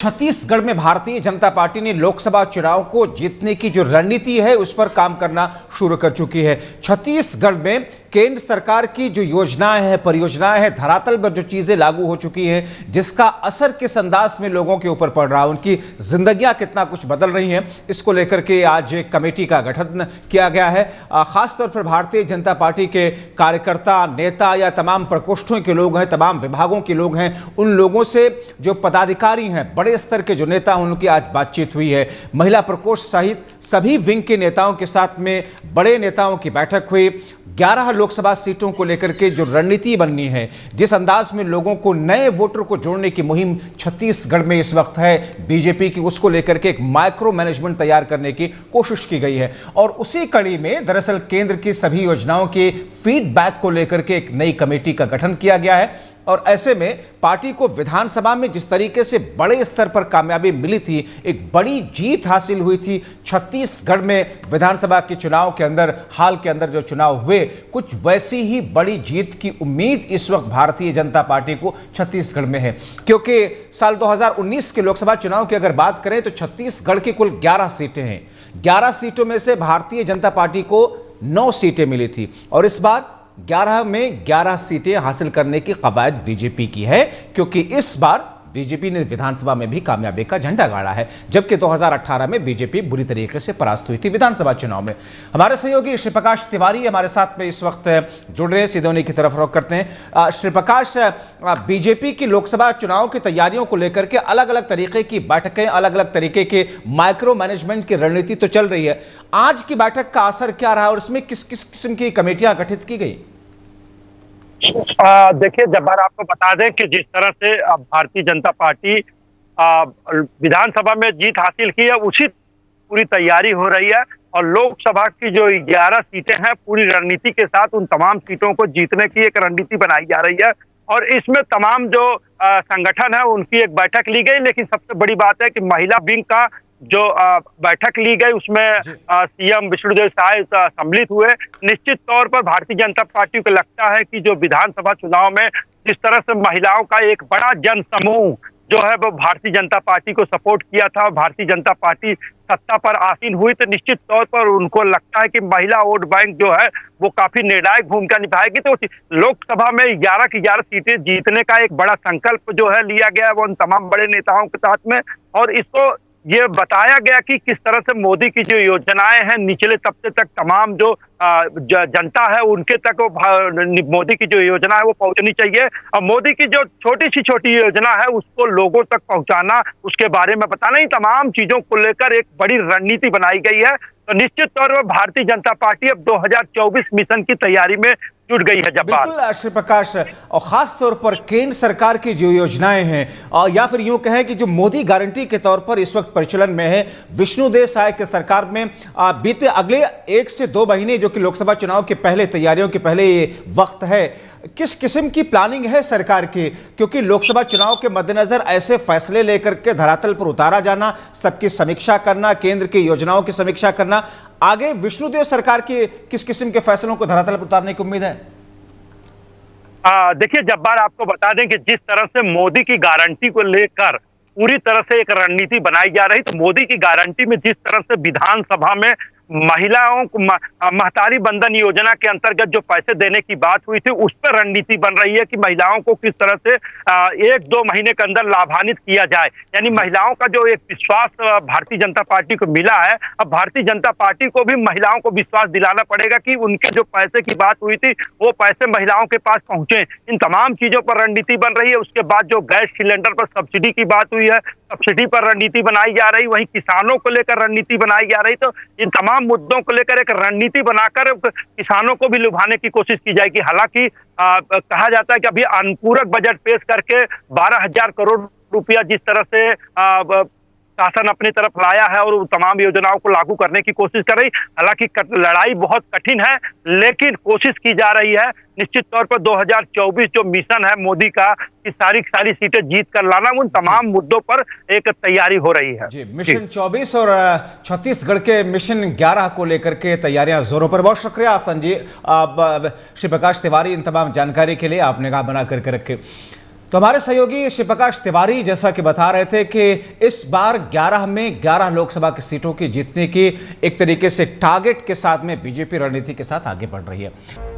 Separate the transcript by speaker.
Speaker 1: छत्तीसगढ़ में भारतीय जनता पार्टी ने लोकसभा चुनाव को जीतने की जो रणनीति है उस पर काम करना शुरू कर चुकी है। छत्तीसगढ़ में केंद्र सरकार की जो योजनाएं हैं, परियोजनाएं हैं, धरातल पर जो चीजें लागू हो चुकी हैं, जिसका असर किस अंदाज में लोगों के ऊपर पड़ रहा है, उनकी जिंदगियां कितना कुछ बदल रही हैं, इसको लेकर के आज एक कमेटी का गठन किया गया है। खासतौर पर भारतीय जनता पार्टी के कार्यकर्ता, नेता या तमाम प्रकोष्ठों के लोग हैं, तमाम विभागों के लोग हैं, उन लोगों से जो पदाधिकारी हैं, बड़े स्तर के जो नेता हैं, उनकी आज बातचीत हुई है। महिला प्रकोष्ठ सहित सभी विंग के नेताओं के साथ में बड़े नेताओं की बैठक हुई। 11 लोकसभा सीटों को लेकर के जो रणनीति बननी है, जिस अंदाज में लोगों को, नए वोटर को जोड़ने की मुहिम छत्तीसगढ़ में इस वक्त है बीजेपी की, उसको लेकर के एक माइक्रो मैनेजमेंट तैयार करने की कोशिश की गई है। और उसी कड़ी में दरअसल केंद्र की सभी योजनाओं के फीडबैक को लेकर के एक नई कमेटी का गठन किया गया है। और ऐसे में पार्टी को विधानसभा में जिस तरीके से बड़े स्तर पर कामयाबी मिली थी, एक बड़ी जीत हासिल हुई थी छत्तीसगढ़ में विधानसभा के चुनाव के अंदर, हाल के अंदर जो चुनाव हुए, कुछ वैसी ही बड़ी जीत की उम्मीद इस वक्त भारतीय जनता पार्टी को छत्तीसगढ़ में है। क्योंकि साल 2019 के लोकसभा चुनाव की अगर बात करें तो छत्तीसगढ़ की कुल 11 सीटें हैं। 11 सीटों में से भारतीय जनता पार्टी को 9 सीटें मिली थी और इस बार 11 में 11 सीटें हासिल करने की कवायद बीजेपी की है, क्योंकि इस बार बीजेपी ने विधानसभा में भी कामयाबी का झंडा गाड़ा है, जबकि 2018 में बीजेपी बुरी तरीके से परास्त हुई थी विधानसभा चुनाव में। हमारे सहयोगी श्री प्रकाश तिवारी हमारे साथ में इस वक्त जुड़ रहे हैं, सीधे उन्हीं की तरफ रुख करते हैं। श्री प्रकाश, बीजेपी की लोकसभा चुनाव की तैयारियों को लेकर के अलग अलग तरीके की बैठकें, अलग अलग तरीके के माइक्रो मैनेजमेंट की रणनीति तो चल रही है। आज की बैठक का असर क्या रहा और इसमें किस किस किस्म की कमेटियां गठित की गई?
Speaker 2: देखिए जब्बार, आपको बता दें कि जिस तरह से भारतीय जनता पार्टी विधानसभा में जीत हासिल की है, उसी पूरी तैयारी हो रही है और लोकसभा की जो 11 सीटें हैं, पूरी रणनीति के साथ उन तमाम सीटों को जीतने की एक रणनीति बनाई जा रही है। और इसमें तमाम जो संगठन है उनकी एक बैठक ली गई, लेकिन सबसे बड़ी बात है कि महिला विंग का जो बैठक ली गई उसमें सीएम विष्णुदेव साय सम्मिलित हुए। निश्चित तौर पर भारतीय जनता पार्टी को लगता है कि जो विधानसभा चुनाव में जिस तरह से महिलाओं का एक बड़ा जन समूह जो है वो भारतीय जनता पार्टी को सपोर्ट किया था, भारतीय जनता पार्टी सत्ता पर आसीन हुई, तो निश्चित तौर पर उनको लगता है कि महिला वोट बैंक जो है वो काफी निर्णायक भूमिका निभाएगी। तो लोकसभा में 11 की 11 सीटें जीतने का एक बड़ा संकल्प जो है लिया गया है वो उन तमाम बड़े नेताओं के साथ में, और इसको ये बताया गया कि किस तरह से मोदी की जो योजनाएं हैं निचले तबके तक, तमाम जो जनता है उनके तक मोदी की जो योजना है वो पहुंचनी चाहिए। और मोदी की जो छोटी योजना है उसको लोगों तक पहुंचाना, उसके बारे में बताना, इन तमाम चीजों को लेकर एक बड़ी रणनीति बनाई गई है। तो निश्चित तौर पर भारतीय जनता पार्टी अब 2024 मिशन की तैयारी में जुट गई है। जब
Speaker 1: बिल्कुल श्री प्रकाश, और खास तौर पर केंद्र सरकार की जो योजनाएं हैं, या फिर यूं कहें कि जो मोदी गारंटी के तौर पर इस वक्त प्रचलन में है, विष्णुदेव साय के सरकार में बीते अगले 1 से 2 महीने जो कि लोकसभा चुनाव के पहले, तैयारियों के पहले ये वक्त है, किस किस्म की प्लानिंग है सरकार की? क्योंकि लोकसभा चुनाव के मद्देनजर ऐसे फैसले लेकर के धरातल पर उतारा जाना, सबकी समीक्षा करना, केंद्र की योजनाओं की समीक्षा करना, आगे विष्णुदेव सरकार के किस किस्म के फैसलों को धरातल पर उतारने की उम्मीद है?
Speaker 2: देखिए जब्बार, आपको बता दें कि जिस तरह से मोदी की गारंटी को लेकर पूरी तरह से एक रणनीति बनाई जा रही, तो मोदी की गारंटी में जिस तरह से विधानसभा में महिलाओं को महतारी बंधन योजना के अंतर्गत जो पैसे देने की बात हुई थी, उस पर रणनीति बन रही है कि महिलाओं को किस तरह से 1-2 महीने के अंदर लाभान्वित किया जाए। यानी महिलाओं का जो एक विश्वास भारतीय जनता पार्टी को मिला है, अब भारतीय जनता पार्टी को भी महिलाओं को विश्वास दिलाना पड़ेगा कि उनके जो पैसे की बात हुई थी वो पैसे महिलाओं के पास पहुंचे। इन तमाम चीजों पर रणनीति बन रही है। उसके बाद जो गैस सिलेंडर पर सब्सिडी की बात हुई है, सब्सिडी पर रणनीति बनाई जा रही, वहीं किसानों को लेकर रणनीति बनाई जा रही। तो इन तमाम मुद्दों को लेकर एक रणनीति बनाकर किसानों को भी लुभाने की कोशिश की जाएगी। हालांकि कहा जाता है कि अभी अनुपूरक बजट पेश करके 12,000 करोड़ रुपया जिस तरह से शासन अपनी तरफ लाया है और तमाम योजनाओं को लागू करने की कोशिश कर रही। हालांकि लड़ाई बहुत कठिन है, लेकिन कोशिश की जा रही है। निश्चित तौर पर 2024 जो मिशन है मोदी का, कि सारी सीटें जीत कर लाना, उन तमाम मुद्दों पर एक तैयारी हो रही है।
Speaker 1: जी, मिशन 24 और छत्तीसगढ़ के मिशन 11 को लेकर के तैयारियां जोरों पर। बहुत शुक्रिया संजय, श्री प्रकाश तिवारी, इन तमाम जानकारी के लिए आपने कहा बना करके रखे। तो हमारे सहयोगी शिव प्रकाश तिवारी जैसा कि बता रहे थे कि इस बार 11 में 11 लोकसभा की सीटों की जीतने की एक तरीके से टारगेट के साथ में बीजेपी रणनीति के साथ आगे बढ़ रही है।